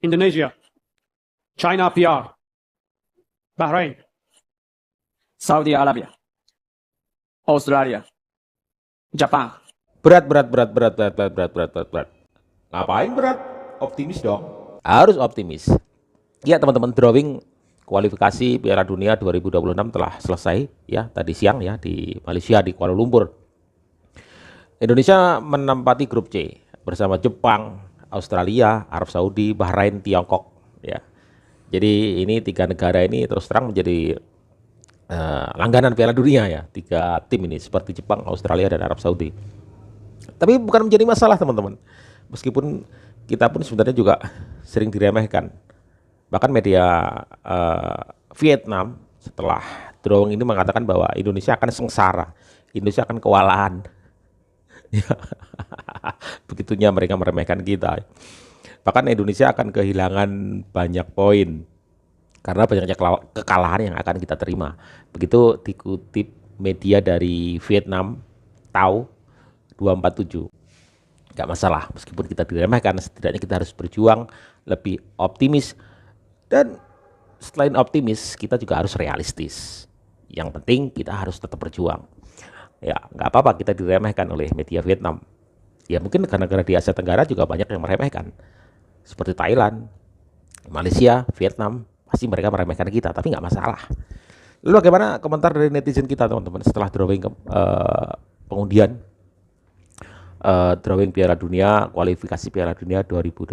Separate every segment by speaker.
Speaker 1: Indonesia, China PR, Bahrain, Saudi Arabia, Australia, Jepang.
Speaker 2: Berat. Ngapain berat? Optimis dong. Harus optimis. Ya teman-teman, drawing kualifikasi Piala Dunia 2026 telah selesai ya tadi siang ya di Malaysia di Kuala Lumpur. Indonesia menempati grup C bersama Jepang, Australia, Arab Saudi, Bahrain, Tiongkok ya. Jadi ini tiga negara ini terus terang menjadi langganan Piala Dunia ya. Tiga tim ini seperti Jepang, Australia dan Arab Saudi. Tapi bukan menjadi masalah teman-teman. Meskipun kita pun sebenarnya juga sering diremehkan. Bahkan media Vietnam setelah drawing ini mengatakan bahwa Indonesia akan sengsara, Indonesia akan kewalahan. Begitunya mereka meremehkan kita. Bahkan Indonesia akan kehilangan banyak poin karena banyaknya kekalahan yang akan kita terima. Begitu dikutip media dari Vietnam, TAU 247. Gak masalah, meskipun kita diremehkan, setidaknya kita harus berjuang lebih optimis. Dan selain optimis, kita juga harus realistis. Yang penting kita harus tetap berjuang. Ya, nggak apa-apa kita diremehkan oleh media Vietnam. Ya mungkin negara-negara di Asia Tenggara juga banyak yang meremehkan. Seperti Thailand, Malaysia, Vietnam, pasti mereka meremehkan kita, tapi nggak masalah. Lalu bagaimana komentar dari netizen kita teman-teman setelah drawing pengundian drawing Piala Dunia, kualifikasi Piala Dunia 2026.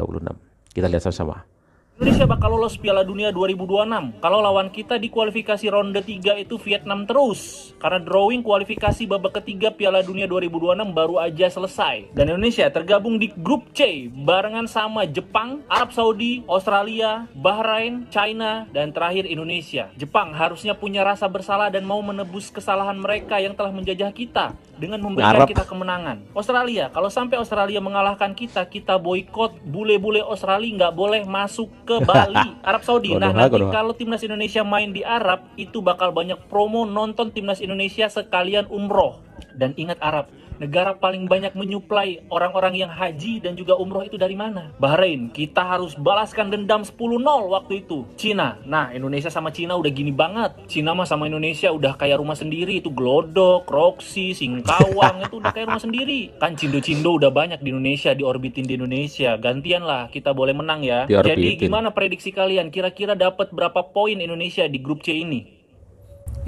Speaker 2: Kita lihat sama-sama.
Speaker 3: Indonesia bakal lolos Piala Dunia 2026 kalau lawan kita di kualifikasi ronde 3 itu Vietnam terus. Karena drawing kualifikasi babak ketiga Piala Dunia 2026 baru aja selesai. Dan Indonesia tergabung di grup C barengan sama Jepang, Arab Saudi, Australia, Bahrain, China, dan terakhir Indonesia. Jepang harusnya punya rasa bersalah dan mau menebus kesalahan mereka yang telah menjajah kita dengan memberikan kita kemenangan. Australia, kalau sampai Australia mengalahkan kita, kita boykot. Bule-bule Australia nggak boleh masuk ke Bali. Arab Saudi, nah nanti kalau timnas Indonesia main di Arab, itu bakal banyak promo nonton timnas Indonesia sekalian umroh. Dan ingat Arab, negara paling banyak menyuplai orang-orang yang haji dan juga umroh itu dari mana? Bahrain, kita harus balaskan dendam 10-0 waktu itu. Cina, nah Indonesia sama Cina udah gini banget. Cina mah sama Indonesia udah kayak rumah sendiri. Itu Glodok, Roxy, Singkawang, itu udah kayak rumah sendiri. Kan Cindo-Cindo udah banyak di Indonesia, diorbitin di Indonesia. Gantian lah, kita boleh menang ya. Jadi gimana prediksi kalian? Kira-kira dapat berapa poin Indonesia di grup C ini?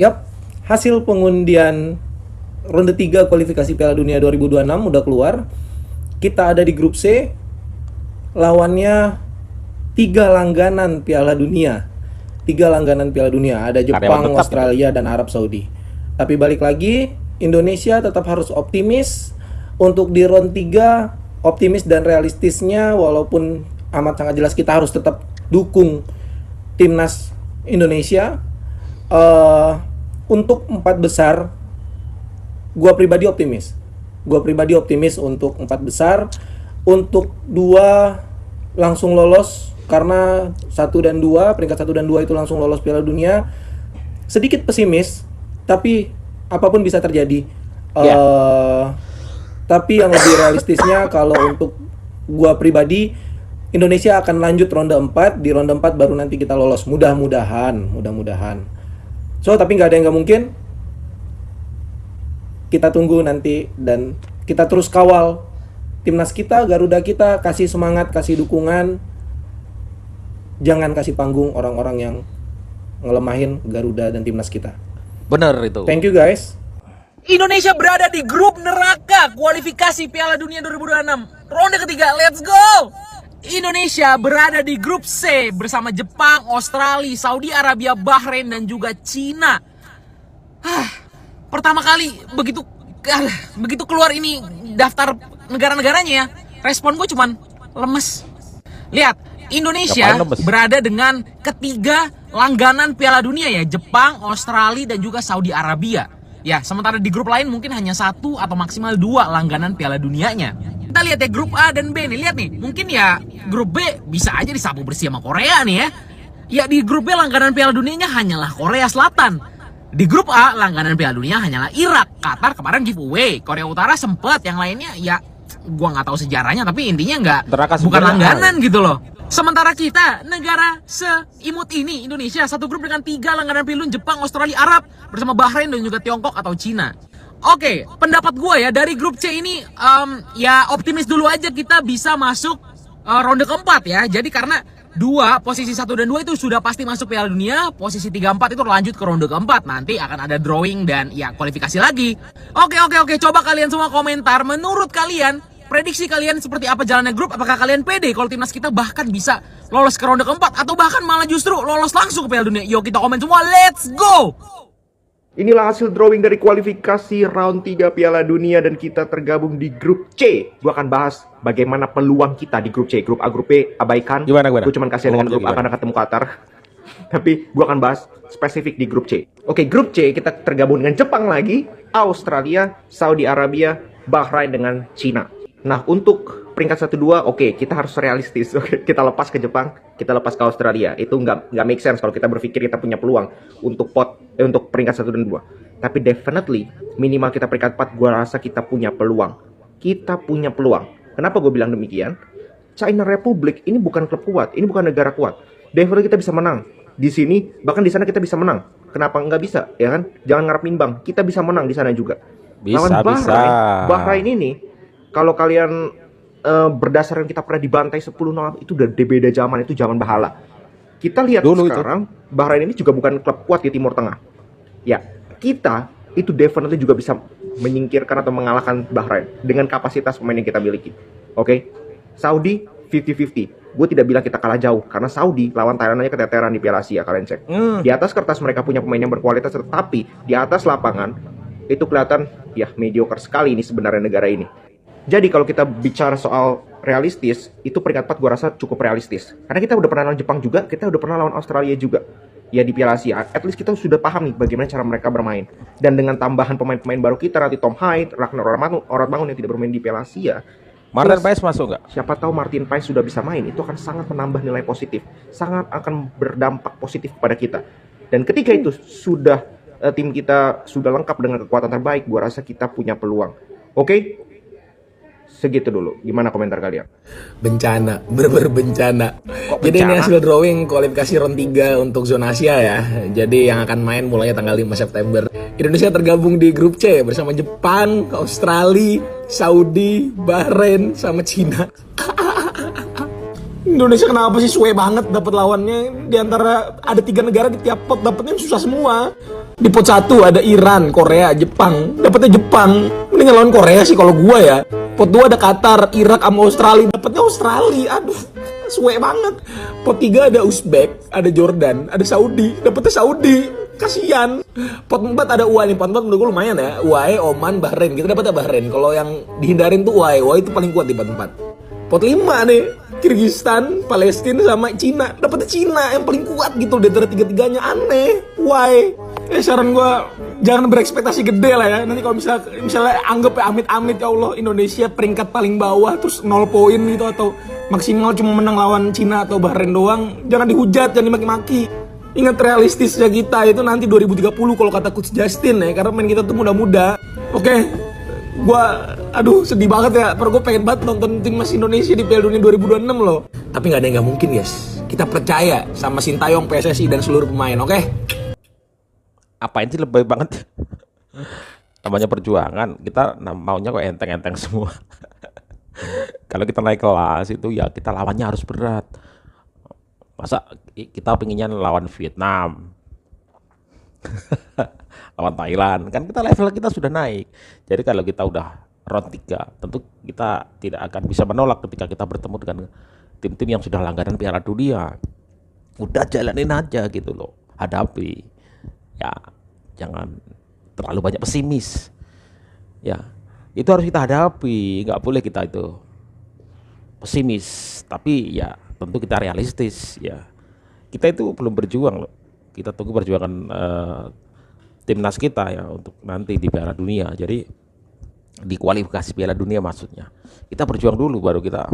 Speaker 4: Yap, hasil pengundian ronde 3 kualifikasi Piala Dunia 2026 udah keluar. Kita ada di grup C. Lawannya 3 langganan Piala Dunia. 3 langganan Piala Dunia. Ada Jepang, Australia, dan Arab Saudi. Tapi balik lagi, Indonesia tetap harus optimis. Untuk di ronde 3, optimis dan realistisnya, walaupun amat sangat jelas kita harus tetap dukung timnas Indonesia. Untuk 4 besar, Gua pribadi optimis untuk 4 besar. Untuk 2 langsung lolos karena 1 dan 2, peringkat 1 dan 2 itu langsung lolos Piala Dunia. Sedikit pesimis, tapi apapun bisa terjadi. Tapi yang lebih realistisnya kalau untuk gua pribadi, Indonesia akan lanjut ronde 4. Di ronde 4 baru nanti kita lolos. Mudah-mudahan. So, tapi nggak ada yang nggak mungkin. Kita tunggu nanti dan kita terus kawal timnas kita, Garuda kita, kasih semangat, kasih dukungan. Jangan kasih panggung orang-orang yang ngelemahin Garuda dan timnas kita.
Speaker 2: Bener itu.
Speaker 4: Thank you guys.
Speaker 5: Indonesia berada di grup neraka kualifikasi Piala Dunia 2026 ronde ketiga. Let's go! Indonesia berada di grup C bersama Jepang, Australia, Saudi Arabia, Bahrain, dan juga Cina. Pertama kali begitu keluar ini daftar negara-negaranya ya, respon gue cuman lemes. Lihat, Indonesia berada dengan ketiga langganan Piala Dunia ya, Jepang, Australia, dan juga Saudi Arabia. Ya, sementara di grup lain mungkin hanya 1 atau maksimal 2 langganan Piala Dunianya. Kita lihat ya grup A dan B nih, lihat nih, mungkin ya grup B bisa aja disapu bersih sama Korea nih ya. Ya di grup B langganan Piala Dunianya hanyalah Korea Selatan. Di grup A, langganan Piala Dunia hanyalah Irak. Qatar kemarin giveaway. Korea Utara sempet, yang lainnya ya gua nggak tahu sejarahnya, tapi intinya bukan langganan gitu loh. Sementara kita, negara seimut ini, Indonesia, satu grup dengan 3 langganan pilu, Jepang, Australia, Arab, bersama Bahrain dan juga Tiongkok atau Cina. Oke, pendapat gue ya, dari grup C ini, ya optimis dulu aja kita bisa masuk ronde keempat ya. Jadi karena posisi 1 dan 2 itu sudah pasti masuk Piala Dunia, posisi 3, 4 itu lanjut ke ronde keempat. Nanti akan ada drawing dan ya kualifikasi lagi. Oke, coba kalian semua komentar, menurut kalian, prediksi kalian seperti apa jalannya grup? Apakah kalian pede kalau timnas kita bahkan bisa lolos ke ronde keempat? Atau bahkan malah justru lolos langsung ke Piala Dunia? Yuk kita komen semua, let's go!
Speaker 6: Inilah hasil drawing dari kualifikasi round 3 Piala Dunia dan kita tergabung di grup C. Gue akan bahas bagaimana peluang kita di grup C. Grup A, grup B, abaikan.
Speaker 2: Gimana?
Speaker 6: Gue cuma kasih dengan grup A karena ketemu Qatar. Tapi gue akan bahas spesifik di grup C. Oke, grup C kita tergabung dengan Jepang lagi, Australia, Saudi Arabia, Bahrain dengan Cina. Nah, untuk peringkat 1-2, oke, kita harus realistis. Oke, kita lepas ke Jepang, kita lepas ke Australia. Itu nggak make sense kalau kita berpikir kita punya peluang untuk untuk peringkat 1 dan 2. Tapi definitely, minimal kita peringkat 4, gue rasa kita punya peluang. Kita punya peluang. Kenapa gue bilang demikian? China Republic ini bukan klub kuat, ini bukan negara kuat. Definitely kita bisa menang. Di sini, bahkan di sana kita bisa menang. Kenapa nggak bisa? Ya kan? Jangan ngarep imbang. Kita bisa menang di sana juga.
Speaker 2: Bisa.
Speaker 6: Bahrain ini, kalau kalian berdasarkan kita pernah dibantai 10-0, itu udah beda zaman, itu zaman bahala. Kita lihat dulu sekarang, Bahrain ini juga bukan klub kuat di Timur Tengah. Ya, kita itu definitely juga bisa menyingkirkan atau mengalahkan Bahrain dengan kapasitas pemain yang kita miliki. Oke? Saudi 50-50. Gue tidak bilang kita kalah jauh, karena Saudi lawan Thailand aja keteteran di Piala Asia, kalian cek. Di atas kertas mereka punya pemain yang berkualitas, tetapi di atas lapangan itu kelihatan ya mediocre sekali ini sebenarnya negara ini. Jadi kalau kita bicara soal realistis, itu peringkat 4 gue rasa cukup realistis. Karena kita udah pernah lawan Jepang juga, kita udah pernah lawan Australia juga. Ya di Piala Asia, at least kita sudah paham nih bagaimana cara mereka bermain. Dan dengan tambahan pemain-pemain baru kita, nanti Tom Hyde, Ragnar Orotmangun yang tidak bermain di Piala Asia.
Speaker 2: Martin Paes masuk nggak?
Speaker 6: Siapa tahu Martin Paes sudah bisa main, itu akan sangat menambah nilai positif. Sangat akan berdampak positif kepada kita. Dan ketika itu sudah tim kita sudah lengkap dengan kekuatan terbaik, gue rasa kita punya peluang. Oke? Segitu dulu. Gimana komentar kalian?
Speaker 4: Bencana, bener-bener bencana. Jadi ini hasil drawing kualifikasi round 3 untuk zona Asia ya. Jadi yang akan main mulainya tanggal 5 September. Indonesia tergabung di grup C bersama Jepang, Australia, Saudi, Bahrain, sama Cina. Indonesia kenapa sih suwe banget dapat lawannya? Di antara ada 3 negara di tiap pot dapatnya susah semua. Di pot 1 ada Iran, Korea, Jepang. Dapatnya Jepang. Mendingan lawan Korea sih kalau gua ya. Pot 2 ada Qatar, Irak sama Australia. Dapatnya Australia. Aduh, suwe banget. Pot 3 ada Uzbek, ada Jordan, ada Saudi. Dapatnya Saudi. Kasian. Pot 4 ada UAE nih. Pot 4 menurut gue lumayan ya. UAE, Oman, Bahrain. Kita dapatnya Bahrain. Kalau yang dihindarin tuh UAE. UAE itu paling kuat di pot 4. Pot 5 nih. Kirgistan, Palestina sama Cina. Dapatnya Cina yang paling kuat gitu di antara tiga-tiganya. Aneh. UAE. Saran gue jangan berekspektasi gede lah ya. Nanti kalau misalnya anggap ya amit-amit ya Allah Indonesia peringkat paling bawah terus 0 poin gitu atau maksimal cuma menang lawan Cina atau Bahrain doang, jangan dihujat, jangan dimaki-maki. Ingat realistisnya kita itu nanti 2030 kalau kata Coach Justin ya, karena main kita tuh muda-muda. Oke. Aduh sedih banget ya. Padahal gue pengen banget nonton timnas Indonesia di Piala Dunia 2026 loh. Tapi nggak ada yang nggak mungkin guys. Kita percaya sama Sintayong, PSSI dan seluruh pemain. Oke?
Speaker 2: Apain sih lebay banget? Namanya perjuangan, kita maunya kok enteng-enteng semua. Kalau kita naik kelas itu ya kita lawannya harus berat. Masa kita pengennya lawan Vietnam, lawan Thailand, kan kita level kita sudah naik. Jadi kalau kita udah round 3, tentu kita tidak akan bisa menolak ketika kita bertemu dengan tim-tim yang sudah langganan Piala Dunia. Udah jalanin aja gitu loh, hadapi. Ya, jangan terlalu banyak pesimis. Ya, itu harus kita hadapi. Nggak boleh kita itu pesimis. Tapi ya tentu kita realistis. Ya, kita itu belum berjuang loh. Kita tunggu perjuangan timnas kita ya untuk nanti di Piala Dunia. Jadi di kualifikasi Piala Dunia maksudnya. Kita berjuang dulu baru kita.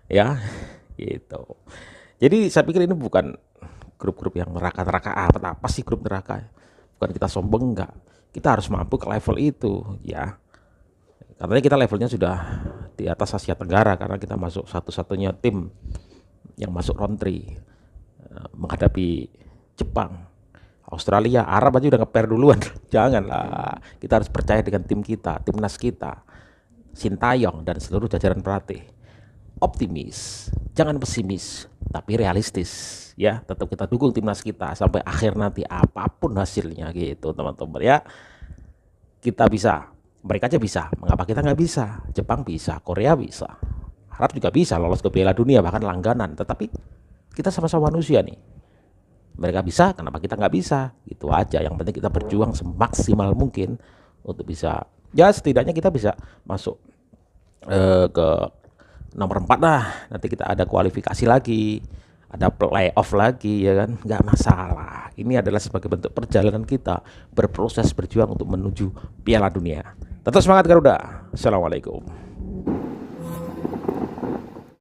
Speaker 2: Ya, gitu. Jadi saya pikir ini bukan grup-grup yang neraka-neraka apa sih grup neraka. Bukan kita sombong, enggak. Kita harus mampu ke level itu ya. Karena kita levelnya sudah di atas Asia Tenggara karena kita masuk satu-satunya tim yang masuk round 3 menghadapi Jepang, Australia, Arab aja udah ngeper duluan. Janganlah, kita harus percaya dengan tim kita, timnas kita, Sintayong dan seluruh jajaran pelatih. Optimis, jangan pesimis, tapi realistis ya. Tetap kita dukung timnas kita sampai akhir nanti apapun hasilnya gitu teman-teman ya. Kita bisa, mereka aja bisa, mengapa kita nggak bisa? Jepang bisa, Korea bisa, Arab juga bisa lolos ke Piala Dunia bahkan langganan. Tetapi kita sama-sama manusia nih. Mereka bisa, kenapa kita nggak bisa? Itu aja. Yang penting kita berjuang semaksimal mungkin untuk bisa, ya setidaknya kita bisa masuk ke nomor 4 lah. Nanti kita ada kualifikasi lagi, ada playoff lagi ya kan, nggak masalah. Ini adalah sebagai bentuk perjalanan kita berproses berjuang untuk menuju Piala Dunia. Tetap semangat Garuda. Assalamualaikum.